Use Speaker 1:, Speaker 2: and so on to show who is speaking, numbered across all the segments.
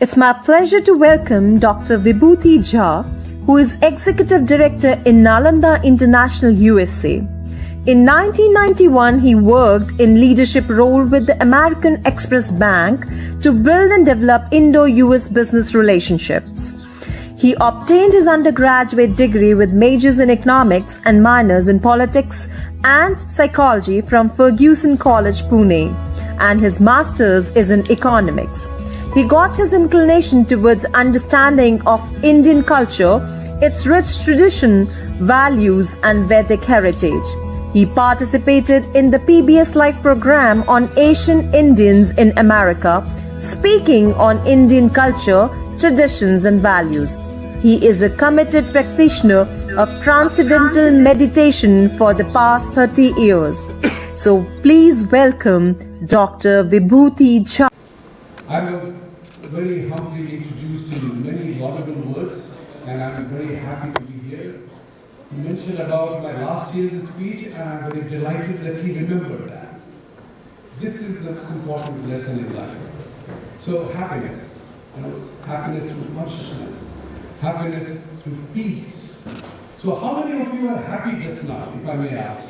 Speaker 1: It's my pleasure to welcome Dr. Vibhuti Jha, who is Executive Director in Nalanda International, USA. In 1991, he worked in leadership role with the American Express Bank to build and develop Indo-US business relationships. He obtained his undergraduate degree with majors in economics and minors in politics and psychology from Fergusson College, Pune, and his master's is in economics. He got his inclination towards understanding of Indian culture, its rich tradition, values, and Vedic heritage. He participated in the PBS Live program on Asian Indians in America, speaking on Indian culture, traditions, and values. He is a committed practitioner of transcendental meditation for the past 30 years. So please welcome Dr. Vibhuti Jha.
Speaker 2: I was very humbly introduced in many laudable words, and I'm very happy to be here. He mentioned about my last year's speech, and I'm very delighted that he remembered that. This is the important lesson in life. So happiness, happiness through consciousness, happiness through peace. So how many of you are happy just now, if I may ask?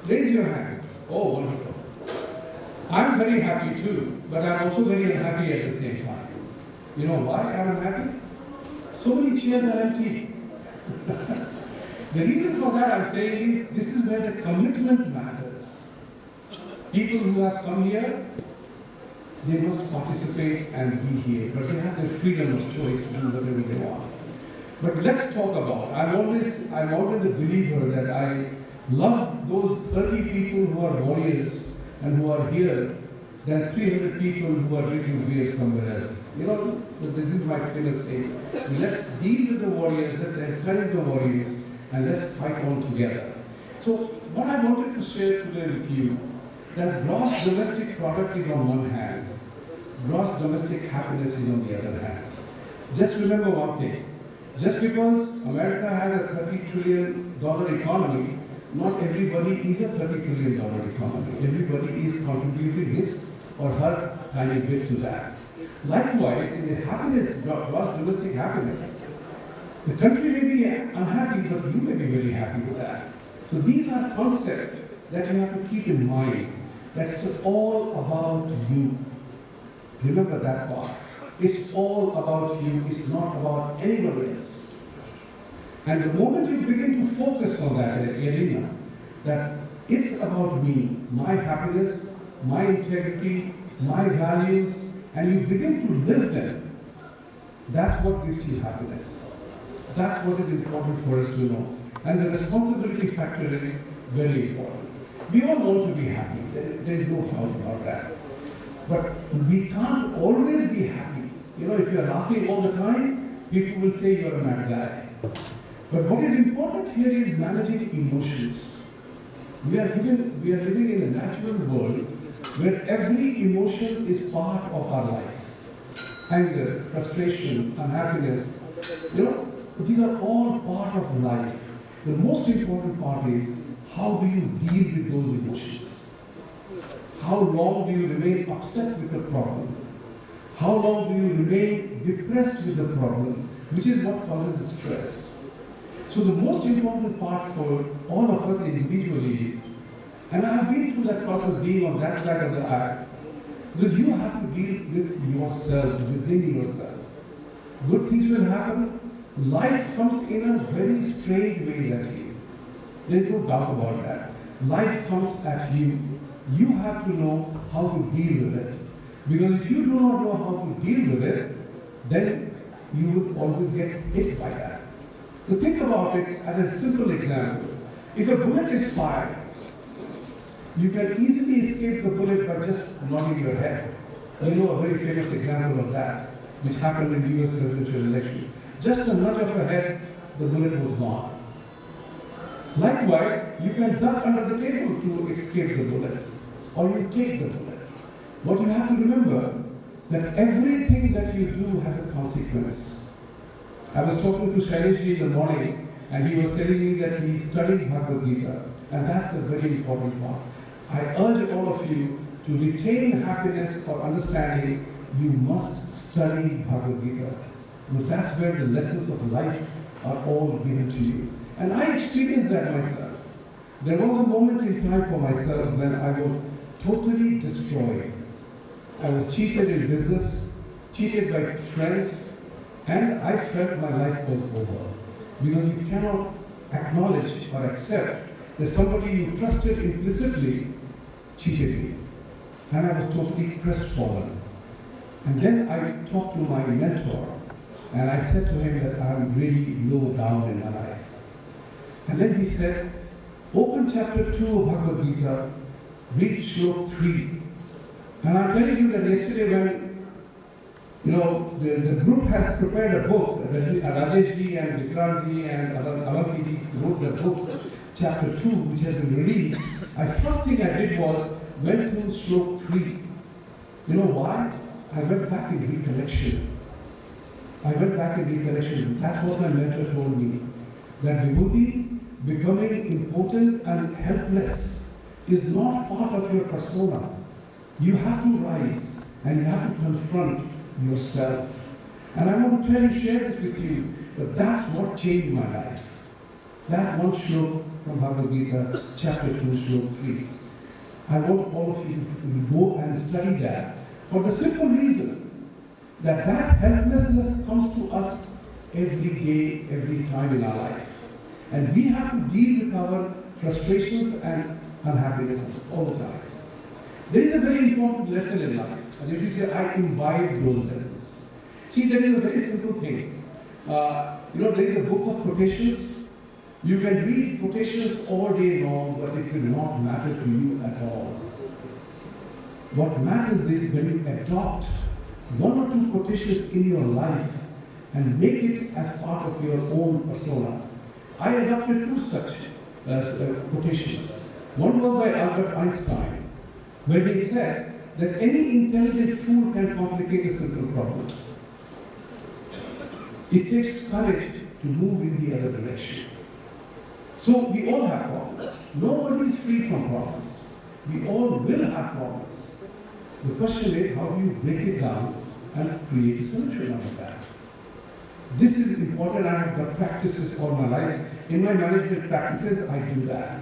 Speaker 2: Raise your hands. Oh, wonderful. I'm very happy too, but I'm also very unhappy at the same time. You know why I'm unhappy? So many chairs are empty. The reason for that I'm saying is, this is where the commitment matters. People who have come here, they must participate and be here, but they have the freedom of choice to do whatever they want. But let's talk about, I'm always a believer that I love those 30 people who are warriors and who are here than 300 people who are drinking beer somewhere else. You know, this is my famous statement. Let's deal with the warriors, let's encourage the warriors, and let's fight on together. So what I wanted to share today with you, that gross domestic product is on one hand, gross domestic happiness is on the other hand. Just remember one thing, just because America has a $30 trillion economy, not everybody is a $30 trillion economy. Everybody is contributing his or her tiny bit to that. Likewise, in the happiness, gross domestic happiness, the country may be unhappy, but you may be very happy with that. So these are concepts that you have to keep in mind. That's all about you. Remember that part. It's all about you. It's not about anybody else. And the moment you begin to focus on that arena, that it's about me, my happiness, my integrity, my values, and you begin to live them, that's what gives you happiness. That's what is important for us to know. And the responsibility factor is very important. We all want to be happy. There is no doubt about that. But we can't always be happy. You know, if you are laughing all the time, people will say you are a mad guy. But what is important here is managing emotions. We are living in a natural world where every emotion is part of our life. Anger, frustration, unhappiness, these are all part of life. The most important part is, how do you deal with those emotions? How long do you remain upset with the problem? How long do you remain depressed with the problem, which is what causes stress? So the most important part for all of us individually is, and I have been through that process being on that side of the aisle, because you have to deal with yourself, within yourself. Good things will happen. Life comes in a very strange way at you. There is no doubt about that. Life comes at you. You have to know how to deal with it. Because if you do not know how to deal with it, then you will always get hit by that. So think about it as a simple example. If a bullet is fired, you can easily escape the bullet by just nodding your head. You know a very famous example of that, which happened in the US presidential election. Just a nudge of your head, the bullet was gone. Likewise, you can duck under the table to escape the bullet, or you take the bullet. What you have to remember, that everything that you do has a consequence. I was talking to Shaileshji in the morning, and he was telling me that he studied Bhagavad Gita, and that's a very important part. I urge all of you to retain happiness or understanding you must study Bhagavad Gita. But that's where the lessons of life are all given to you. And I experienced that myself. There was a moment in time for myself when I was totally destroyed. I was cheated in business, cheated by friends, and I felt my life was over. Because you cannot acknowledge or accept that somebody you trusted implicitly cheated you. And I was totally crestfallen. And then I talked to my mentor, and I said to him that I'm really low down in my life. And then he said, open chapter 2 of Bhagavad Gita, read Shlok 3. And I'm telling you that yesterday when the group has prepared a book, Rajeshji and Vikrantji and Avanti wrote the book, chapter 2, which has been released. First thing I did was went to Shlok 3. You know why? I went back in recollection. That's what my mentor told me. That Vibhuti, becoming important and helpless is not part of your persona. You have to rise and you have to confront yourself. And I want to share this with you, that that's what changed my life. That one shlok from Bhagavad Gita, chapter 2, shlok 3. I want all of you to go and study that for the simple reason that helplessness comes to us every day, every time in our life. And we have to deal with our frustrations and unhappinesses all the time. There is a very important lesson in life. And if you say, I imbibe those lessons. See, there is a very simple thing. There is a book of quotations. You can read quotations all day long, but it will not matter to you at all. What matters is when you adopt one or two quotations in your life and make it as part of your own persona. I adopted two such quotations. One was by Albert Einstein, where he said that any intelligent fool can complicate a simple problem. It takes courage to move in the other direction. So we all have problems. Nobody is free from problems. We all will have problems. The question is, how do you break it down and create a solution out of that? This is important. I have got practices all my life. In my management practices, I do that.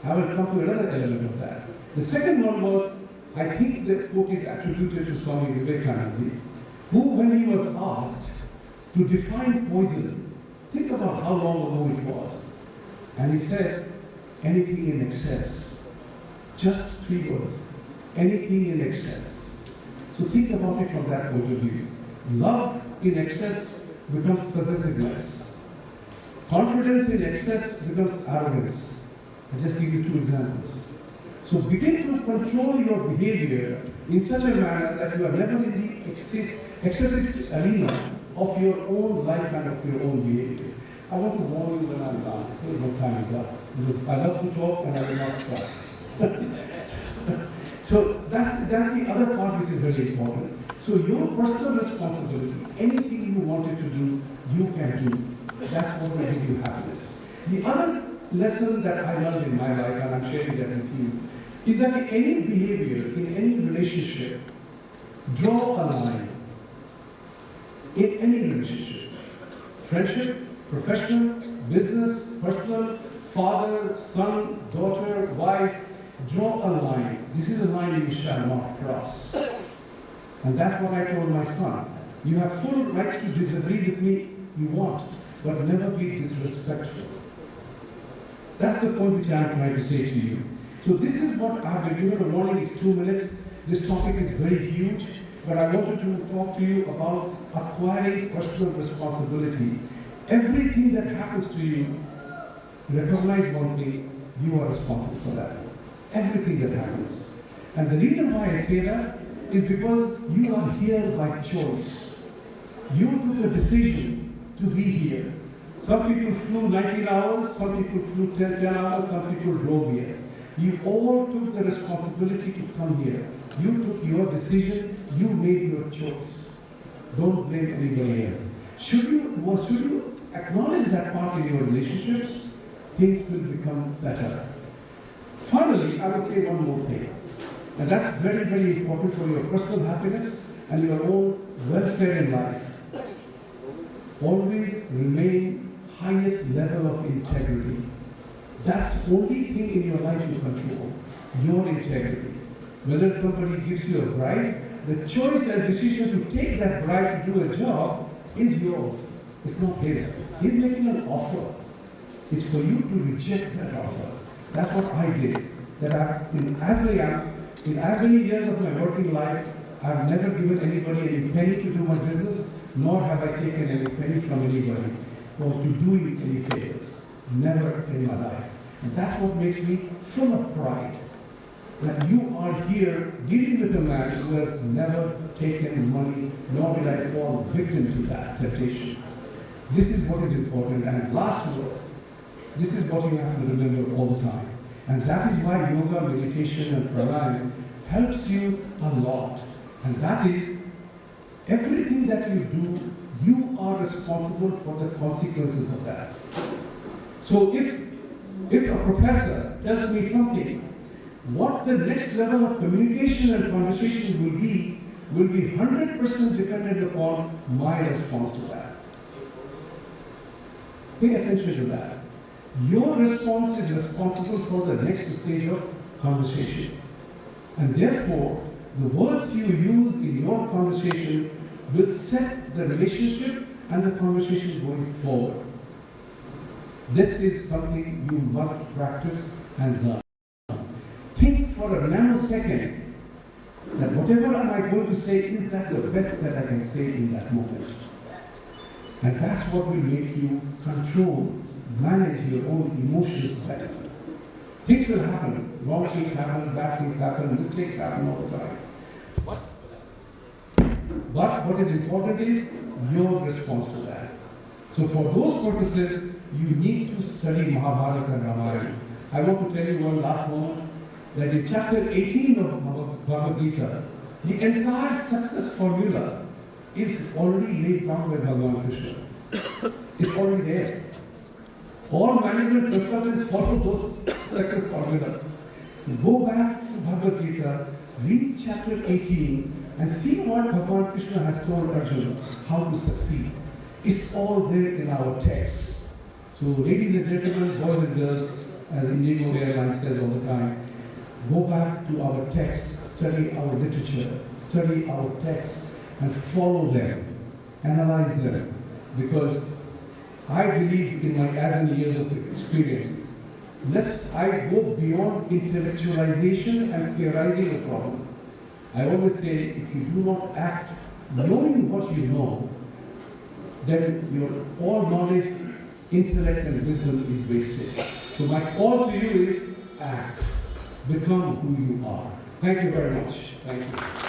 Speaker 2: I will come to another element of that. The second one was, I think the quote is attributed to Swami Vivekananda, who, when he was asked to define poison, think about how long ago it was. And he said, anything in excess. Just 3 words. Anything in excess. So think about it from that point of view. Love in excess becomes possessiveness. Confidence in excess becomes arrogance. I'll just give you 2 examples. So begin to control your behavior in such a manner that you are never in the excessive arena of your own life and of your own behavior. I want to warn you when I'm done. There's no time is up. Because I love to talk and I will not stop. So that's the other part which is very important. So your personal responsibility, anything you wanted to do, you can do. That's what will give you happiness. The other lesson that I learned in my life, and I'm sharing that with you, is that in any behavior, in any relationship, draw a line. In any relationship. Friendship, professional, business, personal, father, son, daughter, wife, draw a line. This is a line you shall not cross. And that's what I told my son. You have full rights to disagree with me, you want, but never be disrespectful. That's the point which I am trying to say to you. So this is what I have been given. The warning is 2 minutes. This topic is very huge, but I wanted to talk to you about acquiring personal responsibility. Everything that happens to you, recognize one thing, you are responsible for that. Everything that happens. And the reason why I say that is because you are here by choice. You took a decision to be here. Some people flew 19 hours, some people flew 10 hours, some people drove here. You all took the responsibility to come here. You took your decision, you made your choice. Don't blame anybody else. Should you acknowledge that part in your relationships, things will become better. Finally, I will say one more thing. And that's very, very important for your personal happiness and your own welfare in life. Always remain highest level of integrity. That's the only thing in your life you control, your integrity. Whether somebody gives you a bribe, the choice and decision to take that bribe to do a job is yours. It's not his. He's making an offer. It's for you to reject that offer. That's what I did. That in as many years of my working life, I've never given anybody any penny to do my business, nor have I taken any penny from anybody or to do any favors. Never in my life. And that's what makes me full of pride. That you are here dealing with a man who has never taken money, nor did I fall victim to that temptation. This is what is important. And last word, this is what you have to remember all the time. And that is why yoga, meditation, and pranayama helps you a lot. And that is, everything that you do, you are responsible for the consequences of that. So if a professor tells me something, what the next level of communication and conversation will be 100% dependent upon my response to that. Pay attention to that. Your response is responsible for the next stage of conversation. And therefore, the words you use in your conversation will set the relationship and the conversation going forward. This is something you must practice and learn. Think for a nanosecond that whatever am I going to say, is that the best that I can say in that moment? And that's what will make you control, manage your own emotions better. Things will happen. Wrong things happen, bad things happen, mistakes happen all the time. But what is important is your response to that. So for those purposes, you need to study Mahabharata and Ramayana. I want to tell you one last moment, that in chapter 18 of Bhagavad Gita, the entire success formula is already laid down by Bhagavan Krishna. It's already there. All management consultants follow those success formulas. So go back to Bhagavad Gita, read chapter 18, and see what Bhagavan Krishna has told Arjuna, how to succeed. It's all there in our text. So ladies and gentlemen, boys and girls, as Indian Airlines says all the time, go back to our text, study our literature, study our text, and follow them, analyze them. Because I believe in my as many years of experience, I go beyond intellectualization and theorizing a problem. I always say, if you do not act knowing what you know, then your all knowledge, intellect, and wisdom is wasted. So my call to you is act. Become who you are. Thank you very much. Thank you.